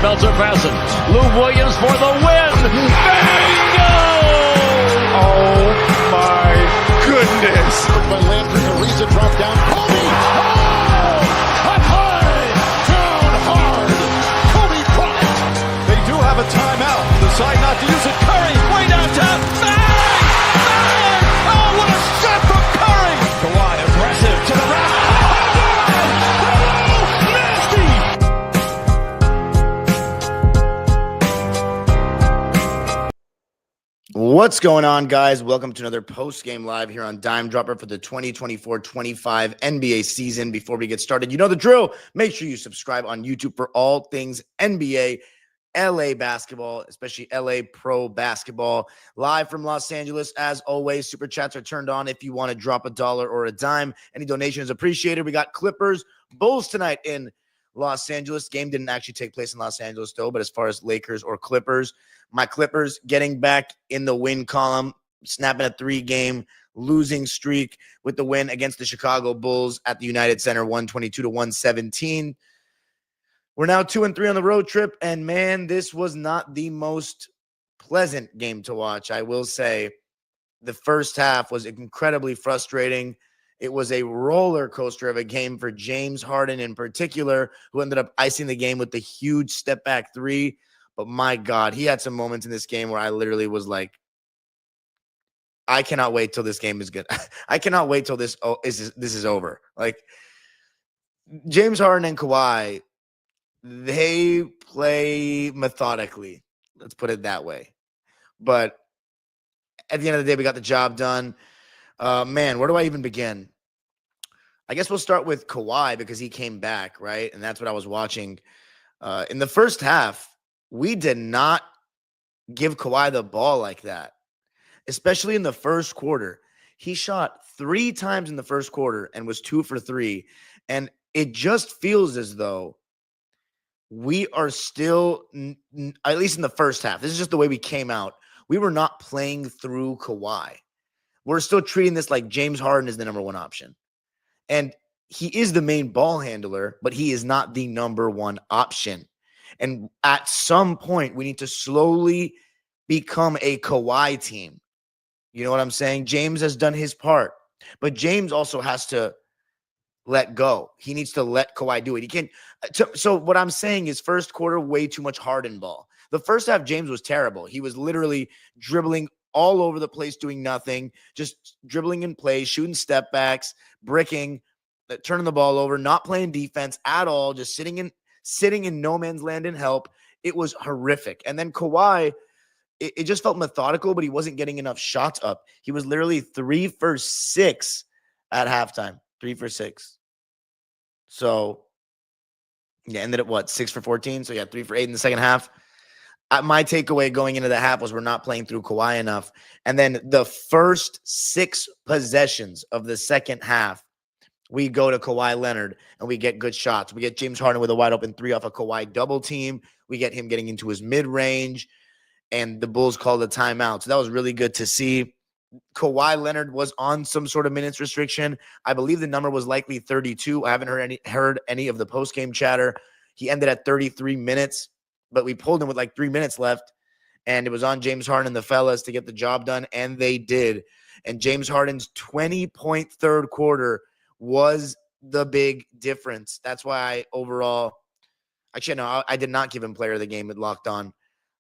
Seatbelts are fastened. Lou Williams for the win. Bingo! Oh my goodness. By Landry, Ariza dropped down. Kobe! Oh! Up high! Down hard! Kobe Bryant! They do have a timeout. Decide not to use it. Curry way downtown. Bang! Bang! Oh, what a shot from Curry! Kawhi aggressive to the rack. What's going on, guys? Welcome to another post-game live here on Dime Dropper for the 2024-25 NBA season. Before we get started, you know the drill. Make sure you subscribe on YouTube for all things NBA, LA basketball, especially LA pro basketball. Live from Los Angeles, as always, super chats are turned on if you want to drop $1 or a dime. Any donation is appreciated. We got Clippers, Bulls tonight in Los Angeles. Game didn't actually take place in Los Angeles, though, but as far as Lakers or Clippers, my Clippers getting back in the win column, snapping a 3-game losing streak with the win against the Chicago Bulls at the United Center, 122-117. We're now 2-3 on the road trip, and man, this was not the most pleasant game to watch. I will say the first half was incredibly frustrating. It was a roller coaster of a game for James Harden in particular, who ended up icing the game with the huge step back 3. But my God, he had some moments in this game where I literally was like, I cannot wait till this game is good. I cannot wait till this is over. Like, James Harden and Kawhi, they play methodically. Let's put it that way. But at the end of the day, we got the job done. Man, where do I even begin? I guess we'll start with Kawhi because he came back, right? And that's what I was watching. In the first half, we did not give Kawhi the ball like that, especially in the first quarter. He shot 3 times in the first quarter and was 2 for 3. And it just feels as though we are still, at least in the first half, this is just the way we came out. We were not playing through Kawhi. We're still treating this like James Harden is the number one option. And he is the main ball handler, but he is not the number one option. And at some point, we need to slowly become a Kawhi team. You know what I'm saying? James has done his part, but James also has to let go. He needs to let Kawhi do it. He can't. So what I'm saying is first quarter, way too much Harden ball. The first half, James was terrible. He was literally dribbling all over the place, doing nothing, just dribbling in play, shooting step backs, bricking, turning the ball over, not playing defense at all, just sitting in no man's land and help. It was horrific. And then Kawhi, it just felt methodical, but he wasn't getting enough shots up. He was literally 3 for 6 at halftime. 3 for 6. So, yeah, ended at what? 6 for 14. So, yeah, 3 for 8 in the second half. My takeaway going into the half was we're not playing through Kawhi enough. And then the first 6 possessions of the second half, we go to Kawhi Leonard and we get good shots. We get James Harden with a wide open 3 off a Kawhi double team. We get him getting into his mid-range, and the Bulls called a timeout. So that was really good to see. Kawhi Leonard was on some sort of minutes restriction. I believe the number was likely 32. I haven't heard any of the post-game chatter. He ended at 33 minutes, but we pulled him with like 3 minutes left, and it was on James Harden and the fellas to get the job done, and they did. And James Harden's 20-point third quarter was the big difference. That's why I did not give him player of the game at Locked On.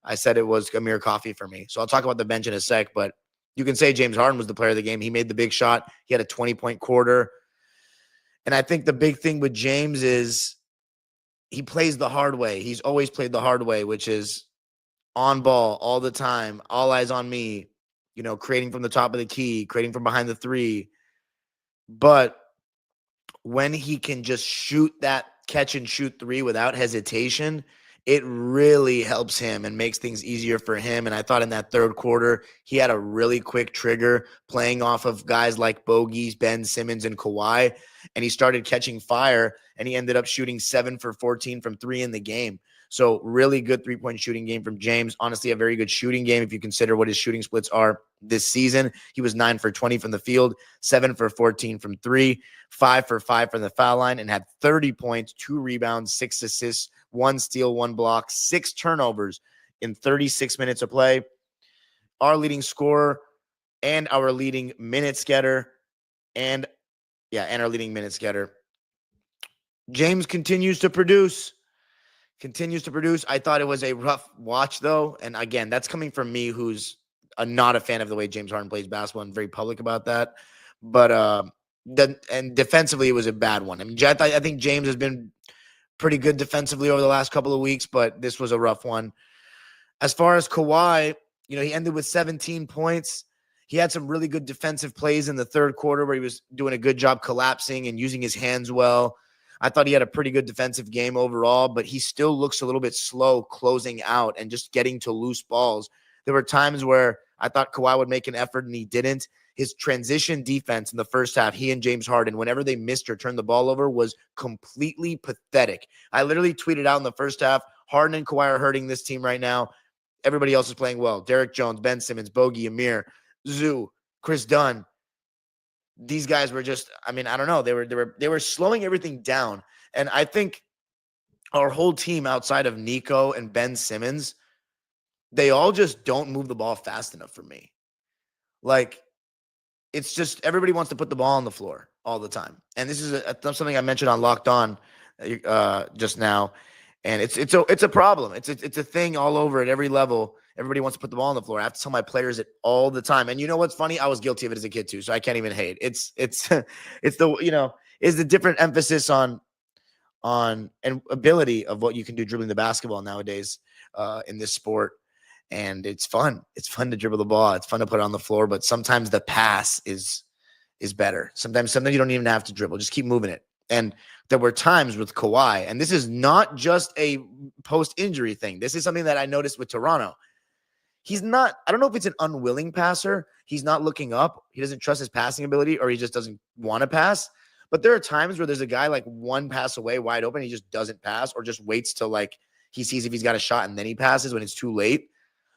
I said it was Amir Coffey for me. So I'll talk about the bench in a sec, but you can say James Harden was the player of the game. He made the big shot. He had a 20-point quarter. And I think the big thing with James is he plays the hard way. He's always played the hard way, which is on ball all the time, all eyes on me, creating from the top of the key, creating from behind the 3. But when he can just shoot that catch and shoot 3 without hesitation, it really helps him and makes things easier for him. And I thought in that third quarter, he had a really quick trigger playing off of guys like Bogies, Ben Simmons, and Kawhi. And he started catching fire, and he ended up shooting 7 for 14 from 3 in the game. So really good three-point shooting game from James. Honestly, a very good shooting game if you consider what his shooting splits are this season. He was 9 for 20 from the field, 7 for 14 from 3, 5 for 5 from the foul line, and had 30 points, 2 rebounds, 6 assists, 1 steal, 1 block, 6 turnovers in 36 minutes of play. Our leading scorer and our leading minutes getter and our leading minutes getter. James continues to produce. I thought it was a rough watch, though. And again, that's coming from me, who's not a fan of the way James Harden plays basketball and very public about that. But and defensively, it was a bad one. I mean, I think James has been pretty good defensively over the last couple of weeks, but this was a rough one. As far as Kawhi, he ended with 17 points. He had some really good defensive plays in the third quarter where he was doing a good job collapsing and using his hands well. I thought he had a pretty good defensive game overall, but he still looks a little bit slow closing out and just getting to loose balls. There were times where I thought Kawhi would make an effort and he didn't. His transition defense in the first half, he and James Harden, whenever they missed or turned the ball over, was completely pathetic. I literally tweeted out in the first half, Harden and Kawhi are hurting this team right now. Everybody else is playing well. Derek Jones, Ben Simmons, Bogey, Amir, Zoo, Chris Dunn. These guys were just, I don't know. They were slowing everything down. And I think our whole team outside of Nico and Ben Simmons, they all just don't move the ball fast enough for me. Like, it's just everybody wants to put the ball on the floor all the time. And this is something I mentioned on Locked On just now. And it's a problem. It's a thing all over at every level. Everybody wants to put the ball on the floor. I have to tell my players it all the time. And you know what's funny? I was guilty of it as a kid too, so I can't even hate. It's the different emphasis on and ability of what you can do dribbling the basketball nowadays in this sport. And it's fun. It's fun to dribble the ball. It's fun to put it on the floor, but sometimes the pass is better. Sometimes you don't even have to dribble. Just keep moving it. And there were times with Kawhi, and this is not just a post-injury thing. This is something that I noticed with Toronto. He's not, I don't know if it's an unwilling passer. He's not looking up. He doesn't trust his passing ability, or he just doesn't want to pass. But there are times where there's a guy like one pass away wide open. He just doesn't pass, or just waits till like he sees if he's got a shot and then he passes when it's too late.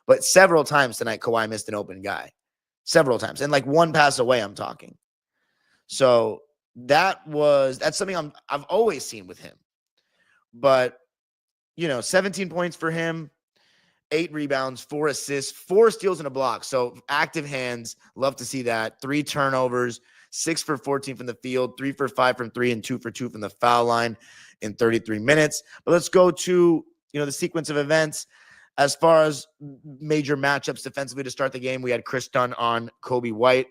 But several times tonight, Kawhi missed an open guy. Several times. And like one pass away, I'm talking. So that's something I've always seen with him. But, 17 points for him, 8 rebounds, 4 assists, 4 steals and a block. So active hands, love to see that. 3 turnovers, 6 for 14 from the field, 3 for 5 from 3, and 2 for 2 from the foul line in 33 minutes. But let's go to, the sequence of events. As far as major matchups defensively to start the game, we had Chris Dunn on Kobe White.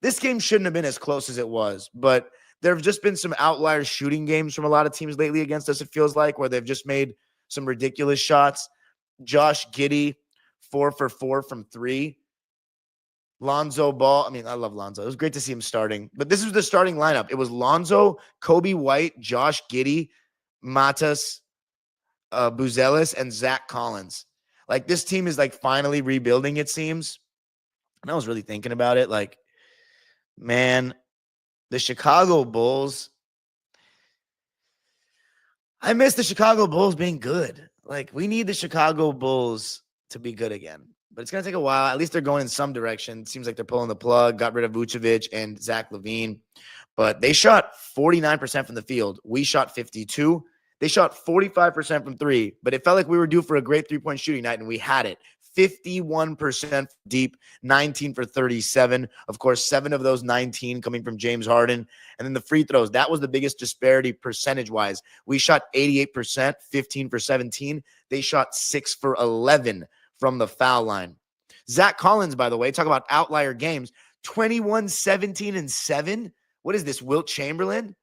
This game shouldn't have been as close as it was, but there have just been some outlier shooting games from a lot of teams lately against us, it feels like, where they've just made some ridiculous shots. Josh Giddey, 4 for 4 from 3. Lonzo Ball. I love Lonzo. It was great to see him starting. But this was the starting lineup. It was Lonzo, Kobe White, Josh Giddey, Matas, Buzelis, and Zach Collins. Like, this team is like finally rebuilding, it seems. And I was really thinking about it. Like, man, the Chicago Bulls. I miss the Chicago Bulls being good. Like, we need the Chicago Bulls to be good again. But it's going to take a while. At least they're going in some direction. It seems like they're pulling the plug, got rid of Vucevic and Zach LaVine. But they shot 49% from the field. We shot 52%. They shot 45% from 3. But it felt like we were due for a great three-point shooting night, and we had it. 51% deep, 19 for 37. Of course, 7 of those 19 coming from James Harden. And then the free throws, that was the biggest disparity percentage-wise. We shot 88%, 15 for 17. They shot 6 for 11 from the foul line. Zach Collins, by the way, talk about outlier games, 21, 17, and 7. What is this, Wilt Chamberlain?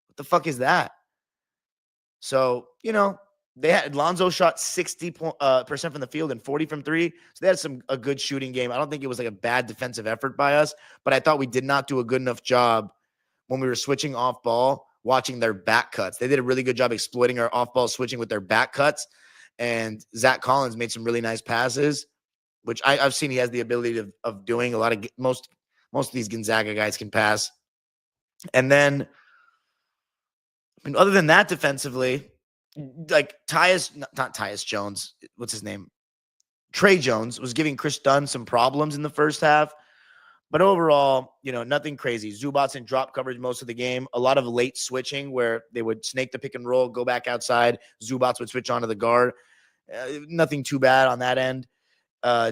What the fuck is that? So, they had Lonzo shot 60% from the field and 40 from 3. So they had a good shooting game. I don't think it was like a bad defensive effort by us, but I thought we did not do a good enough job when we were switching off ball, watching their back cuts. They did a really good job exploiting our off ball switching with their back cuts. And Zach Collins made some really nice passes, which I've seen he has the ability of doing. Most of these Gonzaga guys can pass. And then, other than that, defensively, like not Tyus Jones. What's his name? Trey Jones was giving Chris Dunn some problems in the first half. But overall, nothing crazy. Zubats in drop coverage most of the game. A lot of late switching where they would snake the pick and roll, go back outside. Zubats would switch onto the guard. Nothing too bad on that end.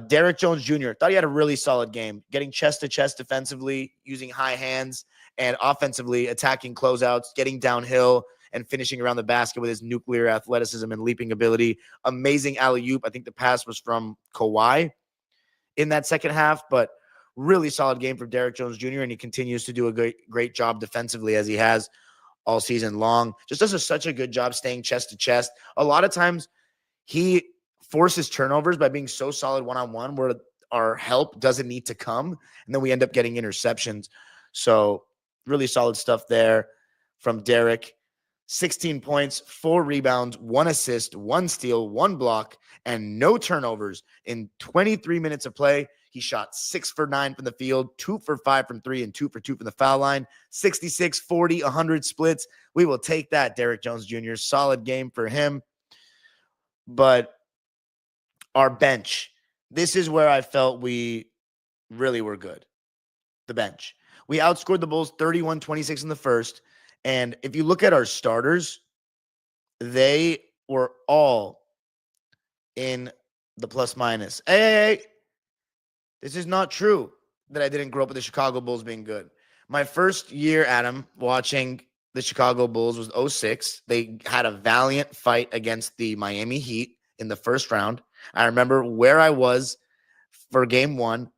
Derrick Jones Jr. thought he had a really solid game, getting chest to chest defensively, using high hands, and offensively attacking closeouts, getting downhill, and finishing around the basket with his nuclear athleticism and leaping ability. Amazing alley-oop. I think the pass was from KAWHI in that second half, but really solid game from Derrick Jones Jr., and he continues to do a great job defensively as he has all season long. Just does such a good job staying chest to chest. A lot of times he forces turnovers by being so solid one-on-one where our help doesn't need to come, and then we end up getting interceptions. So really solid stuff there from Derrick. 16 points, 4 rebounds, 1 assist, 1 steal, 1 block, and no turnovers in 23 minutes of play. He shot 6 for 9 from the field, 2 for 5 from 3, and 2 for 2 from the foul line. 66, 40, 100 splits. We will take that, Derrick Jones Jr. Solid game for him. But our bench, this is where I felt we really were good. The bench. We outscored the Bulls 31-26 in the first. And if you look at our starters, they were all in the plus minus. Hey, this is not true that I didn't grow up with the Chicago Bulls being good. My first year, Adam, watching the Chicago Bulls was 2006. They had a valiant fight against the Miami Heat in the first round. I remember where I was for game 1.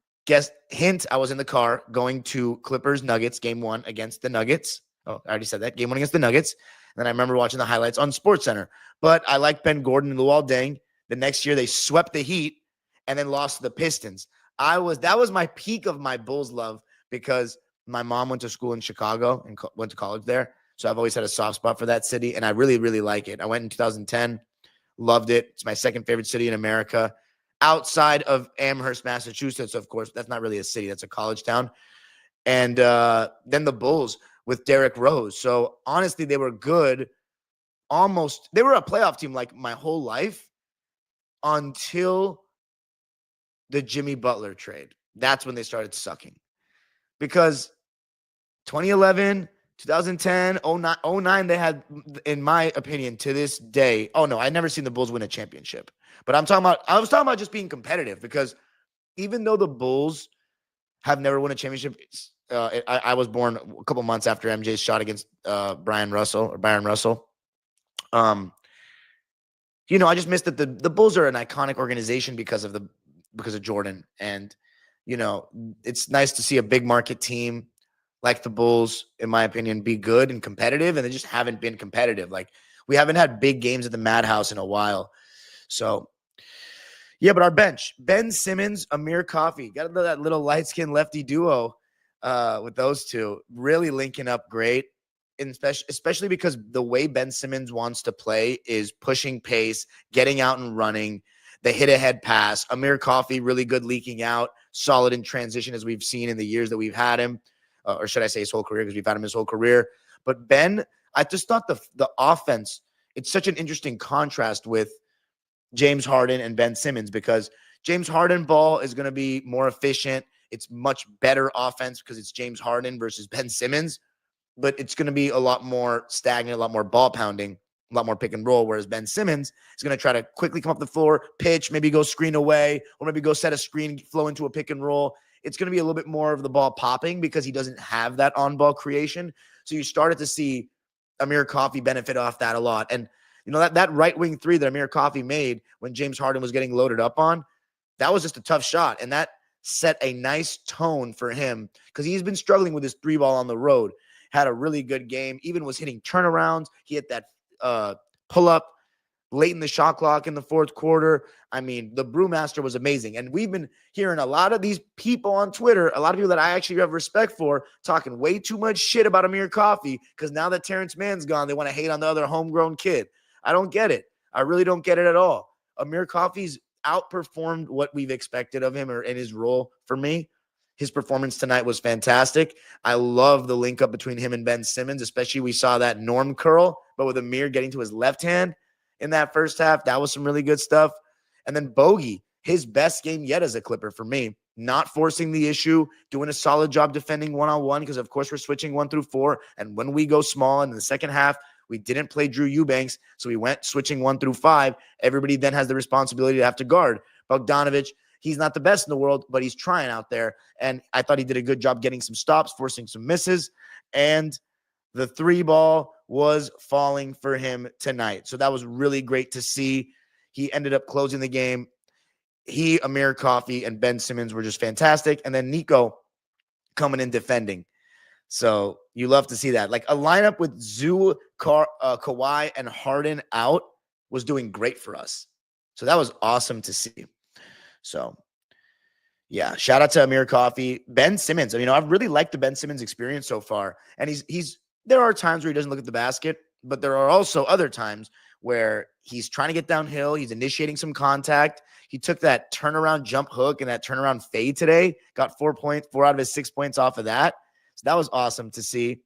Hint, I was in the car going to Clippers Nuggets game 1 against the Nuggets. Oh, I already said that. Game 1 against the Nuggets. And then I remember watching the highlights on SportsCenter. But I liked Ben Gordon and Luol Deng. The next year, they swept the Heat and then lost to the Pistons. That was my peak of my Bulls love because my mom went to school in Chicago and went to college there. So I've always had a soft spot for that city, and I really, really like it. I went in 2010, loved it. It's my second favorite city in America. Outside of Amherst, Massachusetts, of course. That's not really a city. That's a college town. And then the Bulls with Derrick Rose. So honestly, they were good. They were a playoff team like my whole life until the Jimmy Butler trade. That's when they started sucking. Because 2011, 2010, 09, they had, in my opinion, to this day. Oh no, I'd never seen the Bulls win a championship. But I was talking about just being competitive, because even though the Bulls have never won a championship, I was born a couple months after MJ's shot against Byron Russell. I just missed that the Bulls are an iconic organization because of Jordan. And, it's nice to see a big market team like the Bulls, in my opinion, be good and competitive. And they just haven't been competitive. Like, we haven't had big games at the Madhouse in a while. So, yeah, but our bench, Ben Simmons, Amir Coffey, got that little light-skinned lefty duo with those two, really linking up great. And especially because the way Ben Simmons wants to play is pushing pace, getting out and running, the hit-ahead pass. Amir Coffey, really good leaking out, solid in transition, as we've seen in the years that we've had him, or should I say his whole career, because we've had him his whole career. But Ben, I just thought the offense, it's such an interesting contrast with James Harden and Ben Simmons, because James Harden ball is going to be more efficient. It's much better offense because it's James Harden versus Ben Simmons, but it's going to be a lot more stagnant, a lot more ball pounding, a lot more pick and roll, whereas Ben Simmons is going to try to quickly come up the floor, pitch, maybe go screen away, or maybe go set a screen, flow into a pick and roll. It's going to be a little bit more of the ball popping because he doesn't have that on-ball creation. So you started to see Amir Coffey benefit off that a lot. And that right wing three that Amir Coffey made when James Harden was getting loaded up on, that was just a tough shot. And that set a nice tone for him, because he's been struggling with his 3-ball on the road. Had a really good game, even was hitting turnarounds. He hit that pull-up late in the shot clock in the fourth quarter. I mean, the Brewmaster was amazing. And we've been hearing a lot of these people on Twitter, a lot of people that I actually have respect for, talking way too much shit about Amir Coffey, because now that Terrence Mann's gone, they want to hate on the other homegrown kid. I don't get it. I really don't get it at all. Amir Coffey's outperformed what we've expected of him, or in his role for me. His performance tonight was fantastic. I love the link up between him and Ben Simmons, especially we saw that Norm curl, but with Amir getting to his left hand. in that first half. That was some really good stuff. And then Bogey, his best game yet as a Clipper for me. Not forcing the issue, doing a solid job defending one-on-one because, of course, we're switching 1 through 4. And when we go small in the second half, we didn't play Drew Eubanks, so we went switching 1 through 5. Everybody then has the responsibility to have to guard. Bogdanovich, he's not the best in the world, but he's trying out there. And I thought he did a good job getting some stops, forcing some misses. And the 3-ball was falling for him tonight. So that was really great to see. He ended up closing the game. He, Amir KAWHI, and Ben Simmons were just fantastic. And then Nico coming in defending. So you love to see that. Like a lineup with KAWHI, and Harden out was doing great for us. So that was awesome to see. So, yeah, shout out to Amir KAWHI. Ben Simmons, I've really liked the Ben Simmons experience so far. And there are times where he doesn't look at the basket, but there are also other times where he's trying to get downhill. He's initiating some contact. He took that turnaround jump hook and that turnaround fade today, got 4 points, 4 out of his 6 points off of that. So that was awesome to see.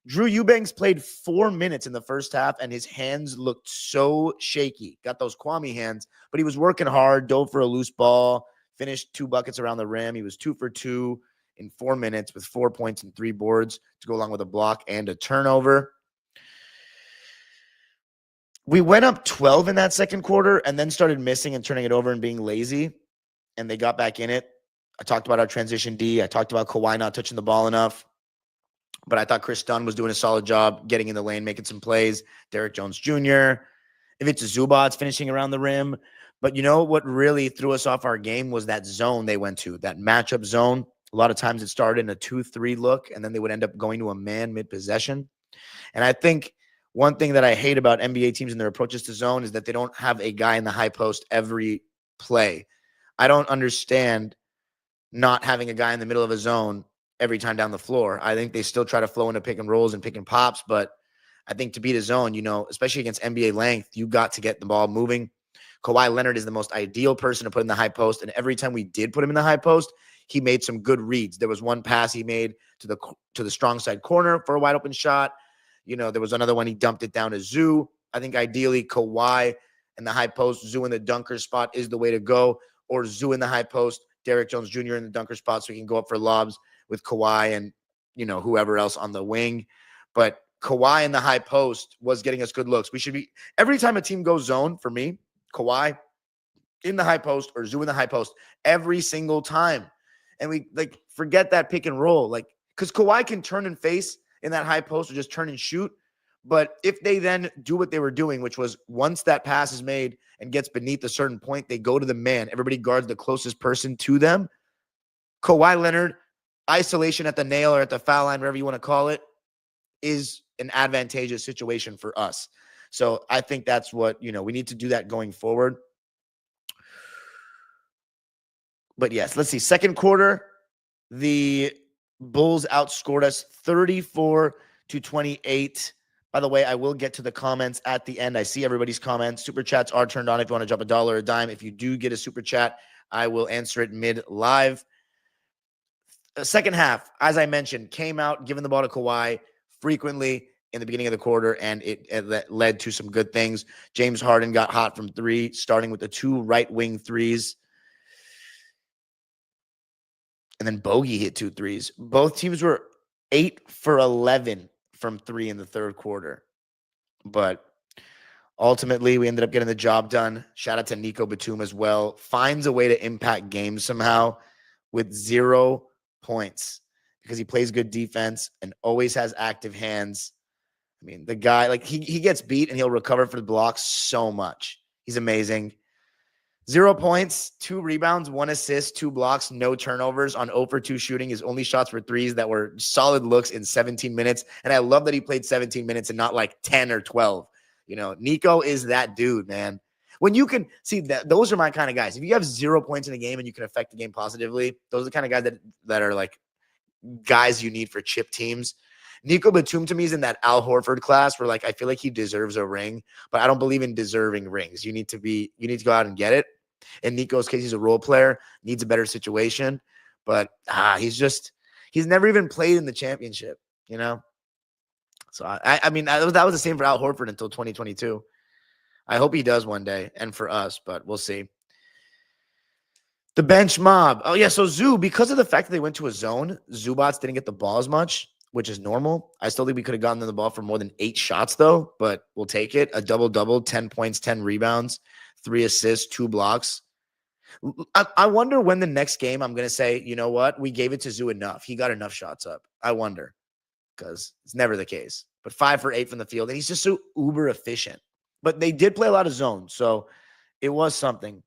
Drew Eubanks played 4 minutes in the first half, and his hands looked so shaky. Got those Kwame hands, but he was working hard, dove for a loose ball, finished 2 buckets around the rim. He was 2 for 2 in 4 minutes with 4 points and 3 boards to go along with a block and a turnover. We went up 12 in that second quarter and then started missing and turning it over and being lazy, and they got back in it. I talked about our transition D. I talked about Kawhi not touching the ball enough, but I thought Chris Dunn was doing a solid job getting in the lane, making some plays. Derrick Jones Jr., if it's Zubac's finishing around the rim. But you know what really threw us off our game was that zone they went to, that matchup zone. A lot of times it started in a 2-3 look, and then they would end up going to a man mid-possession. And I think one thing that I hate about NBA teams and their approaches to zone is that they don't have a guy in the high post every play. I don't understand not having a guy in the middle of a zone every time down the floor. I think they still try to flow into pick and rolls and pick and pops, but I think to beat a zone, especially against NBA length, you got to get the ball moving. Kawhi Leonard is the most ideal person to put in the high post, and every time we did put him in the high post, he made some good reads. There was one pass he made to the strong side corner for a wide open shot. There was another one he dumped it down to Zoo. I think ideally Kawhi in the high post, Zoo in the dunker spot is the way to go, or Zoo in the high post, Derrick Jones Jr. in the dunker spot so he can go up for lobs with Kawhi and, whoever else on the wing. But Kawhi in the high post was getting us good looks. Every time a team goes zone, for me, Kawhi in the high post or Zoo in the high post every single time. And we forget that pick and roll, because Kawhi can turn and face in that high post or just turn and shoot. But if they then do what they were doing, which was once that pass is made and gets beneath a certain point, they go to the man. Everybody guards the closest person to them. Kawhi Leonard, isolation at the nail or at the foul line, whatever you want to call it, is an advantageous situation for us. So I think that's what, we need to do that going forward. But yes, let's see. Second quarter, the Bulls outscored us 34-28. By the way, I will get to the comments at the end. I see everybody's comments. Super chats are turned on if you want to drop $1 or a dime. If you do get a super chat, I will answer it mid-live. Second half, as I mentioned, came out giving the ball to Kawhi frequently in the beginning of the quarter, and it led to some good things. James Harden got hot from 3, starting with the 2 right wing threes. And then Bogey hit 2 threes. Both teams were 8 for 11 from 3 in the third quarter. But ultimately, we ended up getting the job done. Shout out to Nico Batum as well. Finds a way to impact games somehow with 0 points because he plays good defense and always has active hands. I mean, the guy, he gets beat and he'll recover for the blocks so much. He's amazing. 0 points, 2 rebounds, 1 assist, 2 blocks, no turnovers on 0 for 2 shooting. His only shots were threes that were solid looks in 17 minutes. And I love that he played 17 minutes and not 10 or 12. Nico is that dude, man. When you can see that, those are my kind of guys. If you have 0 points in a game and you can affect the game positively, those are the kind of guys that are guys you need for chip teams. Nico Batum to me is in that Al Horford class where I feel like he deserves a ring, but I don't believe in deserving rings. You need to go out and get it. In Nico's case, he's a role player, needs a better situation, but he's never even played in the championship, So I mean, that was the same for Al Horford until 2022. I hope he does one day, and for us, but we'll see. The bench mob. Oh, yeah, so Zoo, because of the fact that they went to a zone, Zubats didn't get the ball as much, which is normal. I still think we could have gotten them the ball for more than 8 shots, though, but we'll take it. A double-double, 10 points, 10 rebounds, 3 assists, 2 blocks. I wonder when the next game I'm going to say, you know what? We gave it to Zoo enough. He got enough shots up. I wonder, because it's never the case. But 5 for 8 from the field, and he's just so uber efficient. But they did play a lot of zones, so it was something.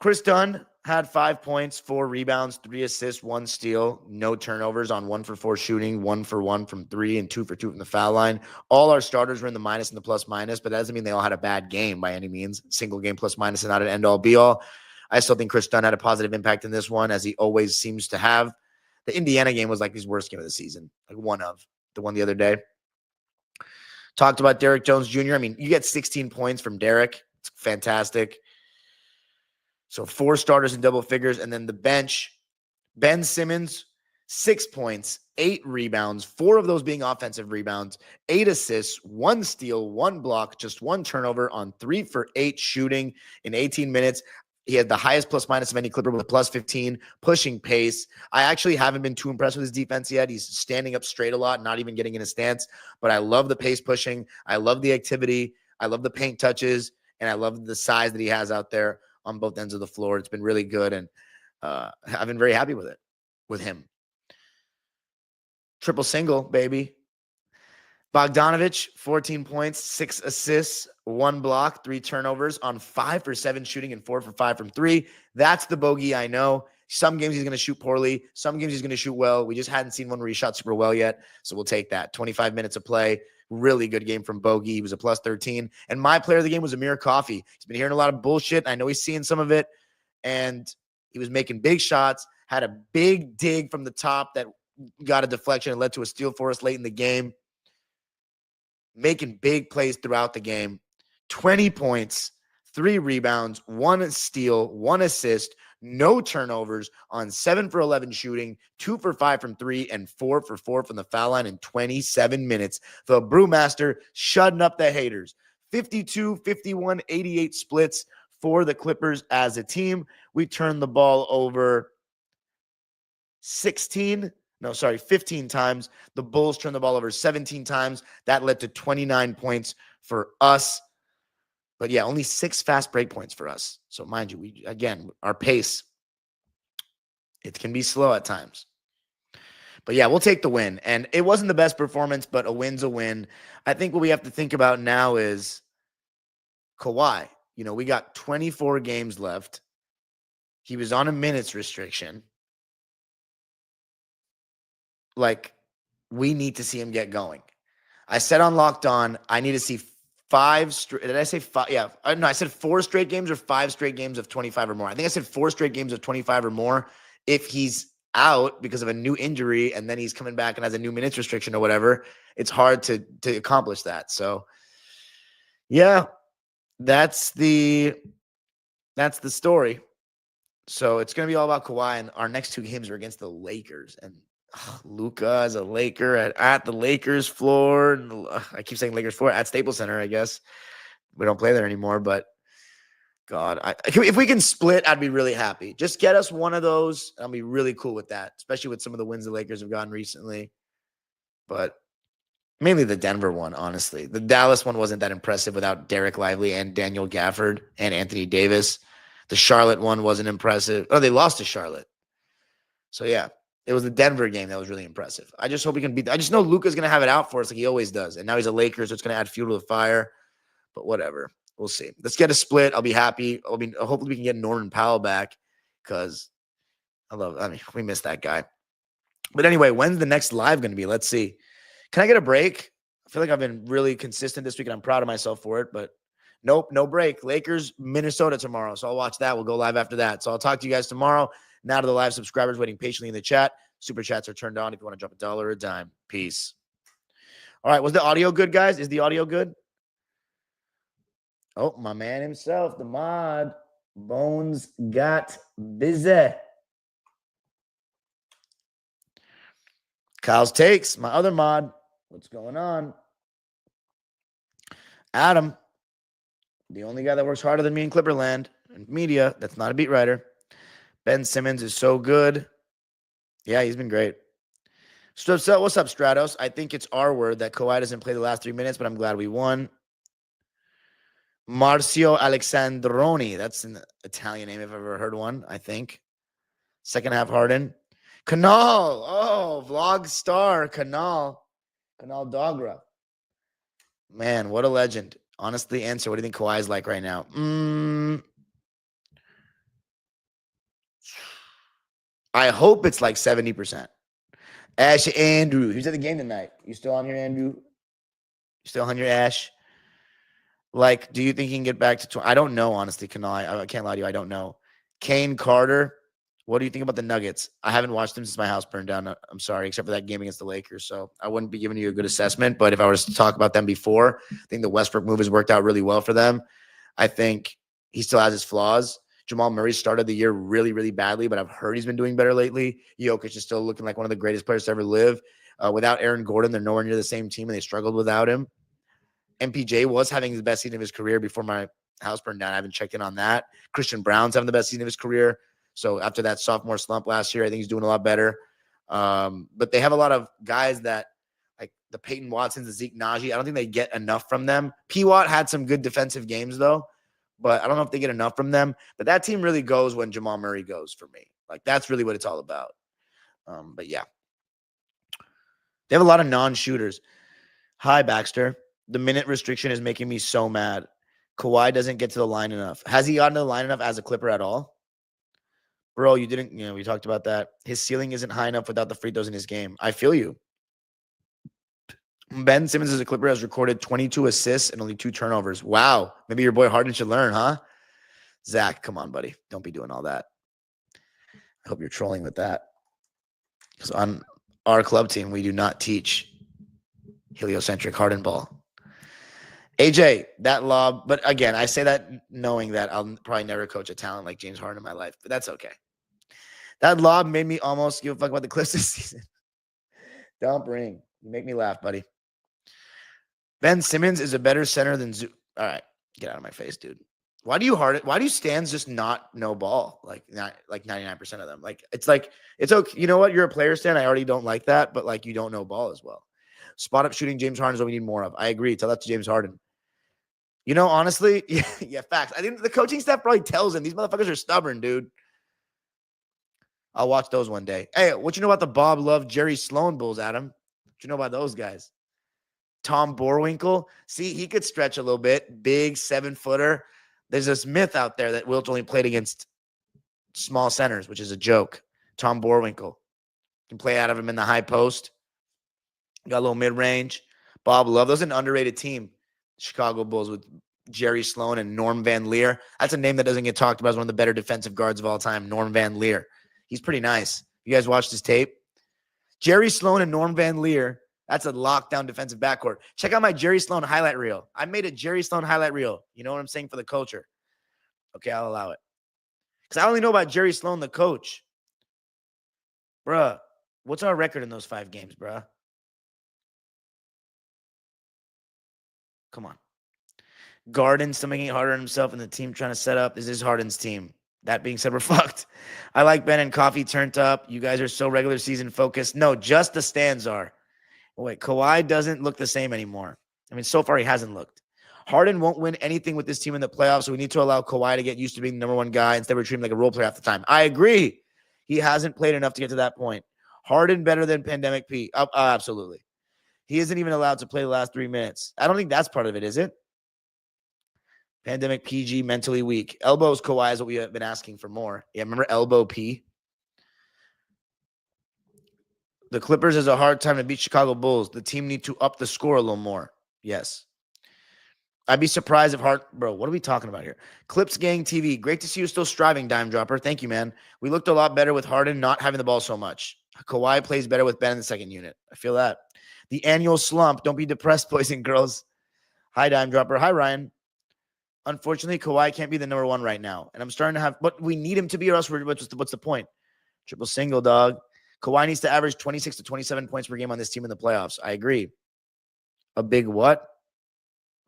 Chris Dunn had 5 points, 4 rebounds, 3 assists, 1 steal, no turnovers on 1 for 4 shooting, 1 for 1 from 3, and 2 for 2 from the foul line. All our starters were in the minus and the plus minus, but that doesn't mean they all had a bad game by any means. Single game plus minus and not an end all be all. I still think Chris Dunn had a positive impact in this one, as he always seems to have. The Indiana game was like his worst game of the season, like one of the one the other day. Talked about Derek Jones Jr. I mean, you get 16 points from Derek. It's fantastic. So 4 starters in double figures. And then the bench, Ben Simmons, 6 points, 8 rebounds, 4 of those being offensive rebounds, 8 assists, 1 steal, 1 block, just 1 turnover on 3 for 8 shooting in 18 minutes. He had the highest plus minus of any Clipper with a plus 15, pushing pace. I actually haven't been too impressed with his defense yet. He's standing up straight a lot, not even getting in a stance. But I love the pace pushing. I love the activity. I love the paint touches. And I love the size that he has out there on both ends of the floor. It's been really good, and I've been very happy with it, with him. Triple single, baby. Bogdanovich, 14 points, 6 assists, 1 block, 3 turnovers on 5 for 7 shooting and 4 for 5 from 3. That's the bogey, I know. Some games he's going to shoot poorly. Some games he's going to shoot well. We just hadn't seen one where he shot super well yet, so we'll take that. 25 minutes of play. Really good game from Bogey. He was a plus 13. And my player of the game was Amir Coffey. He's been hearing a lot of bullshit. I know he's seeing some of it. And he was making big shots, had a big dig from the top that got a deflection and led to a steal for us late in the game. Making big plays throughout the game. 20 points, 3 rebounds, 1 steal, 1 assist, no turnovers on 7 for 11 shooting, 2 for 5 from 3, and 4 for 4 from the foul line in 27 minutes. The Brewmaster shutting up the haters. 52, 51, 88 splits for the Clippers as a team. We turned the ball over 15 times. The Bulls turned the ball over 17 times. That led to 29 points for us. But yeah, only 6 fast break points for us. So mind you, our pace, it can be slow at times. But yeah, we'll take the win. And it wasn't the best performance, but a win's a win. I think what we have to think about now is Kawhi. You know, we got 24 games left. He was on a minutes restriction. Like, we need to see him get going. I said on Locked On, I need to see 5 straight. Did I say 5? Yeah. No, I said 4 straight games or 5 straight games of 25 or more. I think I said 4 straight games of 25 or more. If he's out because of a new injury and then he's coming back and has a new minutes restriction or whatever, it's hard to accomplish that. So, yeah, that's the story. So it's going to be all about Kawhi, and our next 2 games are against the Lakers. And Luka as a Laker at the Lakers floor. I keep saying Lakers floor at Staples Center, I guess. We don't play there anymore, but God, if we can split, I'd be really happy. Just get us one of those. I'll be really cool with that, especially with some of the wins the Lakers have gotten recently. But mainly the Denver one, honestly. The Dallas one wasn't that impressive without Derek Lively and Daniel Gafford and Anthony Davis. The Charlotte one wasn't impressive. Oh, they lost to Charlotte. So, yeah. It was the Denver game that was really impressive. I just hope we can beat. I just know Luka's going to have it out for us like he always does. And now he's a Lakers, so it's going to add fuel to the fire. But whatever. We'll see. Let's get a split. I'll be happy. Hopefully we can get Norman Powell back because we miss that guy. But anyway, when's the next live going to be? Let's see. Can I get a break? I feel like I've been really consistent this week, and I'm proud of myself for it. But nope, no break. Lakers, Minnesota tomorrow. So I'll watch that. We'll go live after that. So I'll talk to you guys tomorrow. Now to the live subscribers waiting patiently in the chat. Super chats are turned on if you want to drop a dollar or a dime. Peace. All right. Was the audio good, guys? Is the audio good? Oh, my man himself, the mod. Bones got busy. Kyle's takes, my other mod. What's going on? Adam, the only guy that works harder than me in Clipperland and media, that's not a beat writer. Ben Simmons is so good. Yeah, he's been great. So what's up, Stratos? I think it's our word that Kawhi doesn't play the last 3 minutes, but I'm glad we won. Marcio Alexandroni. That's an Italian name if I've ever heard one, I think. Second half Harden. Canal. Oh, vlog star. Canal Dogra. Man, what a legend. Honestly, answer. What do you think Kawhi is like right now? I hope it's like 70%. Ash Andrew. Who's at the game tonight? You still on here, Andrew? You still on your Ash? Like, do you think he can get back to 20? I don't know, honestly, Canal. I can't lie to you. I don't know. Kane Carter. What do you think about the Nuggets? I haven't watched them since my house burned down. I'm sorry, except for that game against the Lakers. So I wouldn't be giving you a good assessment. But if I was to talk about them before, I think the Westbrook move has worked out really well for them. I think he still has his flaws. Jamal Murray started the year really, really badly, but I've heard he's been doing better lately. Jokic is still looking like one of the greatest players to ever live. Without Aaron Gordon, they're nowhere near the same team, and they struggled without him. MPJ was having the best season of his career before my house burned down. I haven't checked in on that. Christian Brown's having the best season of his career. So after that sophomore slump last year, I think he's doing a lot better. But they have a lot of guys that, like the Peyton Watsons, the Zeke Naji, I don't think they get enough from them. P-Watt had some good defensive games, though. But I don't know if they get enough from them. But that team really goes when Jamal Murray goes for me. Like, that's really what it's all about. But, yeah. They have a lot of non-shooters. Hi, Baxter. The minute restriction is making me so mad. Kawhi doesn't get to the line enough. Has he gotten to the line enough as a Clipper at all? Bro, you didn't, we talked about that. His ceiling isn't high enough without the free throws in his game. I feel you. Ben Simmons as a Clipper has recorded 22 assists and only 2 turnovers. Wow. Maybe your boy Harden should learn, huh? Zach, come on, buddy. Don't be doing all that. I hope you're trolling with that. Because on our club team, we do not teach heliocentric Harden ball. AJ, that lob, but again, I say that knowing that I'll probably never coach a talent like James Harden in my life, but that's okay. That lob made me almost give a fuck about the Clips this season. Don't bring. You make me laugh, buddy. Ben Simmons is a better center than Zoo. All right, get out of my face, dude. Why do you stands just not know ball? Like 99% of them. Like it's okay. You know what? You're a player stand. I already don't like that, but like you don't know ball as well. Spot up shooting James Harden is what we need more of. I agree. Tell that to James Harden. You know, honestly, yeah, facts. I think the coaching staff probably tells him these motherfuckers are stubborn, dude. I'll watch those one day. Hey, what you know about the Bob Love, Jerry Sloan Bulls, Adam? What you know about those guys? Tom Borwinkle. See, he could stretch a little bit. Big 7-footer. There's this myth out there that Wilt only played against small centers, which is a joke. Tom Borwinkle. Can play out of him in the high post. Got a little mid-range. Bob Love. Those are an underrated team. Chicago Bulls with Jerry Sloan and Norm Van Leer. That's a name that doesn't get talked about as one of the better defensive guards of all time, Norm Van Leer. He's pretty nice. You guys watched his tape? Jerry Sloan and Norm Van Leer, that's a lockdown defensive backcourt. Check out my Jerry Sloan highlight reel. I made a Jerry Sloan highlight reel. You know what I'm saying? For the culture. Okay, I'll allow it. Because I only know about Jerry Sloan, the coach. Bruh, what's our record in those 5 games, bruh? Come on. Garden still making it harder on himself and the team trying to set up. This is Harden's team. That being said, we're fucked. I like Ben and Coffee turned up. You guys are so regular season focused. No, just the stands are. Wait, Kawhi doesn't look the same anymore. I mean, so far he hasn't looked. Harden won't win anything with this team in the playoffs, so we need to allow Kawhi to get used to being the number 1 guy instead of treating him like a role player half the time. I agree. He hasn't played enough to get to that point. Harden better than Pandemic P. Absolutely. He isn't even allowed to play the last 3 minutes. I don't think that's part of it, is it? Pandemic PG, mentally weak. Elbows Kawhi is what we have been asking for more. Yeah, remember Elbow P? The Clippers is a hard time to beat Chicago Bulls. The team need to up the score a little more. Yes. I'd be surprised if Bro, what are we talking about here? Clips Gang TV. Great to see you still striving, Dime Dropper. Thank you, man. We looked a lot better with Harden not having the ball so much. Kawhi plays better with Ben in the second unit. I feel that. The annual slump. Don't be depressed, boys and girls. Hi, Dime Dropper. Hi, Ryan. Unfortunately, Kawhi can't be the number 1 right now. And I'm starting to have, but we need him to be, or else what's the point? Triple single, dog. Kawhi needs to average 26 to 27 points per game on this team in the playoffs. I agree. A big what?